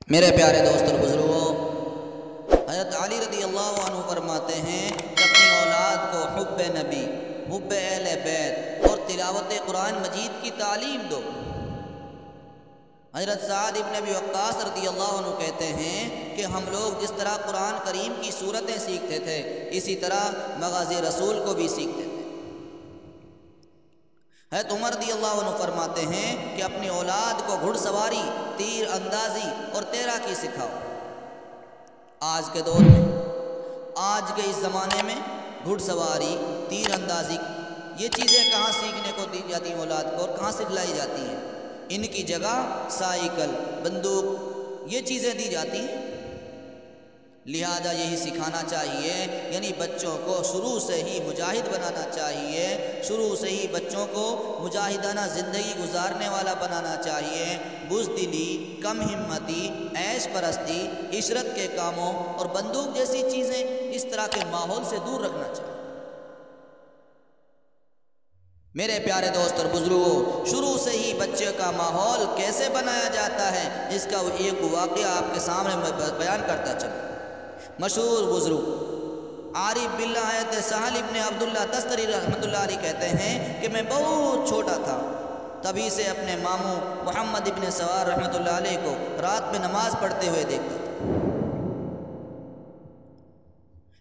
میرے پیارے دوست اور بزرگوں، حضرت علی رضی اللہ عنہ فرماتے ہیں کہ اپنی اولاد کو حب نبی، حب اہل بیت اور تلاوت قرآن مجید کی تعلیم دو۔ حضرت سعد ابن ابی وقاص رضی اللہ عنہ کہتے ہیں کہ ہم لوگ جس طرح قرآن کریم کی صورتیں سیکھتے تھے، اسی طرح مغازی رسول کو بھی سیکھتے تھے۔ حضرت عمر رضی اللہ عنہ فرماتے ہیں کہ اپنی اولاد کو گھڑ سواری، تیر اندازی اور تیراکی سکھاؤ۔ آج کے دور میں، آج کے اس زمانے میں گھڑ سواری، تیر اندازی، یہ چیزیں کہاں سیکھنے کو دی جاتی ہیں اولاد کو اور کہاں سکھلائی جاتی ہیں؟ ان کی جگہ سائیکل، بندوق، یہ چیزیں دی جاتی ہیں۔ لہذا یہی سکھانا چاہیے، یعنی بچوں کو شروع سے ہی مجاہد بنانا چاہیے، شروع سے ہی بچوں کو مجاہدانہ زندگی گزارنے والا بنانا چاہیے۔ بزدلی، کم ہمتی، عیش پرستی، عشرت کے کاموں اور بندوق جیسی چیزیں اس طرح کے ماحول سے دور رکھنا چاہیے۔ میرے پیارے دوست اور بزرگوں، شروع سے ہی بچے کا ماحول کیسے بنایا جاتا ہے، اس کا ایک واقعہ آپ کے سامنے میں بیان کرتا چلوں۔ مشہور بزرگ عارف باللہ حضرت سہل ابن عبداللہ تستری رحمۃ اللہ علیہ کہتے ہیں کہ میں بہت چھوٹا تھا، تبھی سے اپنے ماموں محمد ابن سوار رحمۃ اللہ علیہ کو رات میں نماز پڑھتے ہوئے دیکھتا تھا۔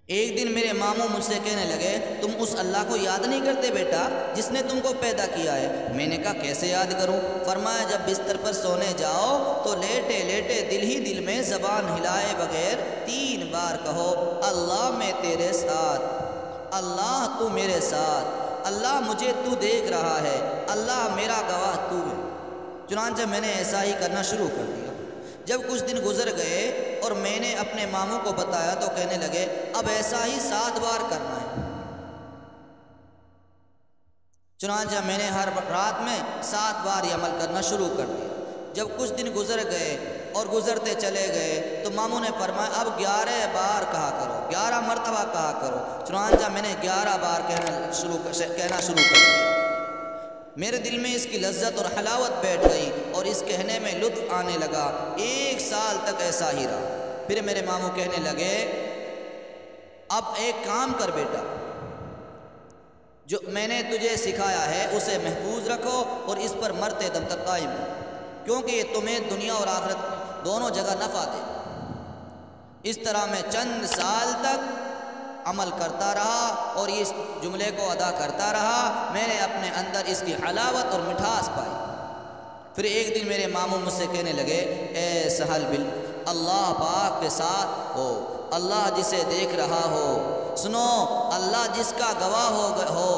ایک دن میرے ماموں مجھ سے کہنے لگے، تم اس اللہ کو یاد نہیں کرتے بیٹا جس نے تم کو پیدا کیا ہے؟ میں نے کہا کیسے یاد کروں؟ فرمایا جب بستر پر سونے جاؤ تو لیٹے لیٹے دل ہی دل میں زبان ہلائے بغیر 3 بار کہو، اللہ میں تیرے ساتھ، اللہ تو میرے ساتھ، اللہ مجھے تو دیکھ رہا ہے، اللہ میرا گواہ تو ہے۔ چنانچہ میں نے ایسا ہی کرنا شروع کر دیا۔ جب کچھ دن گزر گئے اور میں نے اپنے ماموں کو بتایا تو کہنے لگے اب ایسا ہی 7 بار کرنا ہے۔ چنانچہ میں نے ہر رات میں 7 بار یہ عمل کرنا شروع کر دیا۔ جب کچھ دن گزر گئے اور گزرتے چلے گئے تو ماموں نے فرمایا اب 11 بار کہا کرو، 11 مرتبہ کہا کرو۔ چنانچہ میں نے 11 بار کہنا شروع کر دیا۔ میرے دل میں اس کی لذت اور حلاوت بیٹھ گئی اور اس کہنے میں لطف آنے لگا۔ 1 سال تک ایسا ہی رہا۔ پھر میرے ماموں کہنے لگے اب ایک کام کر بیٹا، جو میں نے تجھے سکھایا ہے اسے محفوظ رکھو اور اس پر مرتے دم تک قائم ہو، کیونکہ یہ تمہیں دنیا اور آخرت دونوں جگہ نفع دے۔ اس طرح میں چند سال تک عمل کرتا رہا اور اس جملے کو ادا کرتا رہا۔ میں نے اپنے اندر اس کی حلاوت اور مٹھاس پائی۔ پھر ایک دن میرے ماموں مجھ سے کہنے لگے اے سہل بل، اللہ پاک کے ساتھ ہو، اللہ جسے دیکھ رہا ہو، سنو اللہ جس کا گواہ ہو،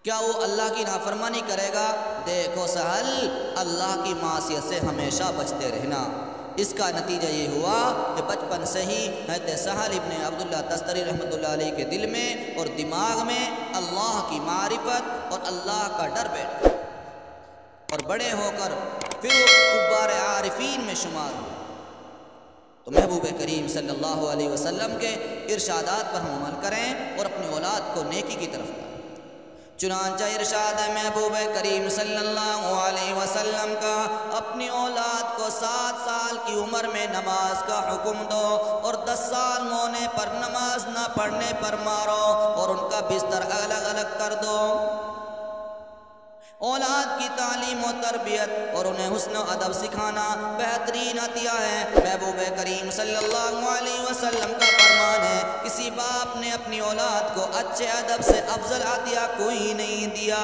کیا وہ اللہ کی نافرمانی کرے گا؟ دیکھو سہل، اللہ کی معصیت سے ہمیشہ بچتے رہنا۔ اس کا نتیجہ یہ ہوا کہ بچپن سے ہی حضرت سہل ابن عبداللہ تستری رحمۃ اللہ علیہ کے دل میں اور دماغ میں اللہ کی معرفت اور اللہ کا ڈر بیٹھ گیا، اور بڑے ہو کر پھر وہ کبار عارفین میں شمار ہوئے۔ تو محبوب کریم صلی اللہ علیہ وسلم کے ارشادات پر ہم عمل کریں اور اپنی اولاد کو نیکی کی طرف لائیں۔ چنانچہ ارشاد ہے محبوب کریم صلی اللہ علیہ وسلم کا، اپنی اولاد کو 7 سال کی عمر میں نماز کا حکم دو اور 10 سال ہونے پر نماز نہ پڑھنے پر مارو اور ان کا بستر الگ الگ کر دو۔ اولاد کی تعلیم و تربیت اور انہیں حسن و ادب سکھانا بہترین عطیہ ہے۔ محبوب کریم صلی اللہ علیہ وسلم کا فرمان ہے، کسی باپ نے اپنی اولاد کو اچھے ادب سے افضل عطیہ کوئی نہیں دیا۔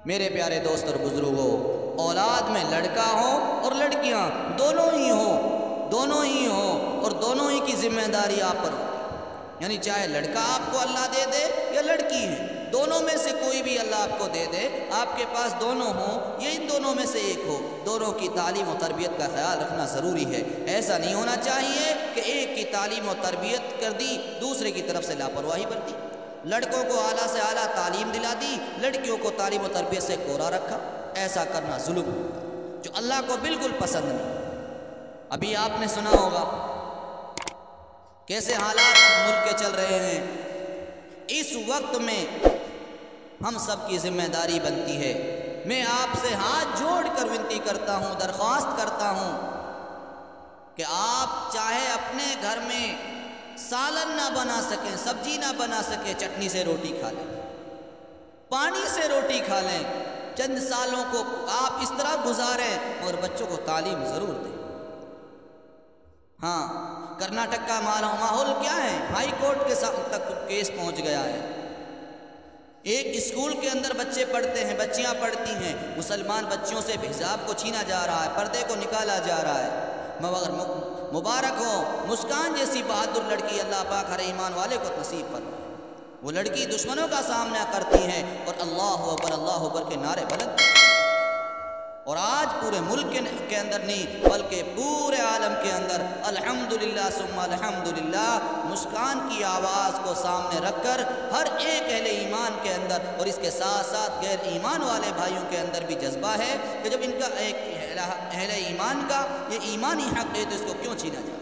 میرے پیارے دوست اور بزرگوں، اولاد میں لڑکا ہو اور لڑکیاں دونوں ہی ہوں اور دونوں ہی کی ذمہ داری آپ پر ہو، یعنی چاہے لڑکا آپ کو اللہ دے دے یا لڑکی ہے، دونوں میں سے کوئی بھی اللہ آپ کو دے دے، آپ کے پاس دونوں ہوں یا ان دونوں میں سے ایک ہو، دونوں کی تعلیم و تربیت کا خیال رکھنا ضروری ہے۔ ایسا نہیں ہونا چاہیے کہ ایک کی تعلیم و تربیت کر دی، دوسرے کی طرف سے لاپرواہی برتی، لڑکوں کو اعلیٰ سے اعلیٰ تعلیم دلا دی، لڑکیوں کو تعلیم و تربیت سے کورا رکھا۔ ایسا کرنا ظلم ہوگا جو اللہ کو بالکل پسند نہیں۔ ابھی آپ نے سنا ہوگا کیسے حالات ملک کے چل رہے ہیں۔ اس وقت میں ہم سب کی ذمہ داری بنتی ہے میں آپ سے ہاتھ جوڑ کر ونتی کرتا ہوں، درخواست کرتا ہوں کہ آپ چاہے اپنے گھر میں سالن نہ بنا سکیں، سبزی نہ بنا سکیں، چٹنی سے روٹی کھا لیں، پانی سے روٹی کھا لیں، چند سالوں کو آپ اس طرح گزاریں اور بچوں کو تعلیم ضرور دیں۔ ہاں، کرناٹک کا ماحول کیا ہے؟ ہائی کورٹ کے تک کیس پہنچ گیا ہے۔ ایک اسکول کے اندر بچے پڑھتے ہیں، بچیاں پڑھتی ہیں، مسلمان بچیوں سے حجاب کو چھینا جا رہا ہے، پردے کو نکالا جا رہا ہے۔ مگر مبارک ہو مسکان جیسی بہادر لڑکی اللہ پاک ہر ایمان والے کو نصیب فرمائے۔ وہ لڑکی دشمنوں کا سامنا کرتی ہیں اور اللہ اکبر کے نعرے بلند، اور آج پورے ملک کے اندر نہیں بلکہ پورے عالم کے اندر الحمدللہ ثم الحمدللہ مسکان کی آواز کو سامنے رکھ کر ہر ایک اہل ایمان کے اندر اور اس کے ساتھ ساتھ غیر ایمان والے بھائیوں کے اندر بھی جذبہ ہے کہ جب ان کا ایک اہل ایمان کا یہ ایمانی حق ہے تو اس کو کیوں چھینا جائے۔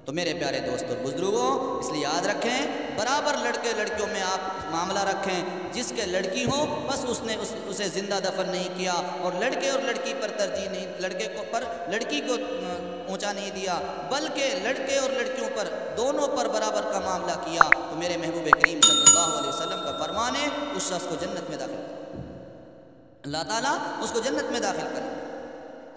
تو میرے پیارے دوستوں اور بزرگوں، اس لیے یاد رکھیں برابر لڑکے لڑکیوں میں آپ معاملہ رکھیں، جس کے لڑکی ہو بس اس نے اسے زندہ دفن نہیں کیا اور لڑکے اور لڑکی پر ترجیح نہیں، لڑکی کو اونچا نہیں دیا، بلکہ لڑکے اور لڑکیوں پر دونوں پر برابر کا معاملہ کیا، تو میرے محبوب کریم صلی اللہ علیہ وسلم کا فرمان ہے اس شخص کو جنت میں داخل کرے، اللہ تعالیٰ اس کو جنت میں داخل کرے۔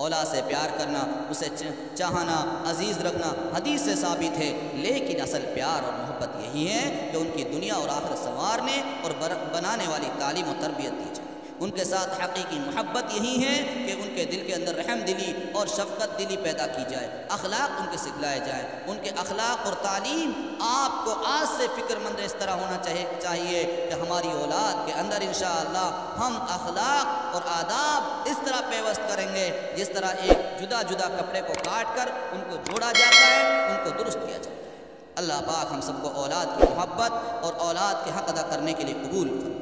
اولاد سے پیار کرنا، اسے چاہنا، عزیز رکھنا حدیث سے ثابت ہے، لیکن اصل پیار اور محبت یہی ہے کہ ان کی دنیا اور آخرت سنوارنے اور بنانے والی تعلیم و تربیت دی جائے۔ ان کے ساتھ حقیقی محبت یہی ہے کہ ان کے دل کے اندر رحم دلی اور شفقت دلی پیدا کی جائے، اخلاق ان کے سکھلائے جائیں، ان کے اخلاق اور تعلیم آپ کو آج سے فکر مند اس طرح ہونا چاہیے کہ ہماری اولاد کے اندر انشاءاللہ ہم اخلاق اور آداب اس طرح پیوست کریں گے جس طرح ایک جدا جدا کپڑے کو کاٹ کر ان کو جوڑا جاتا ہے، ان کو درست کیا جاتا ہے۔ اللہ پاک ہم سب کو اولاد کی محبت اور اولاد کے حق ادا کرنے کے لیے قبول کرے۔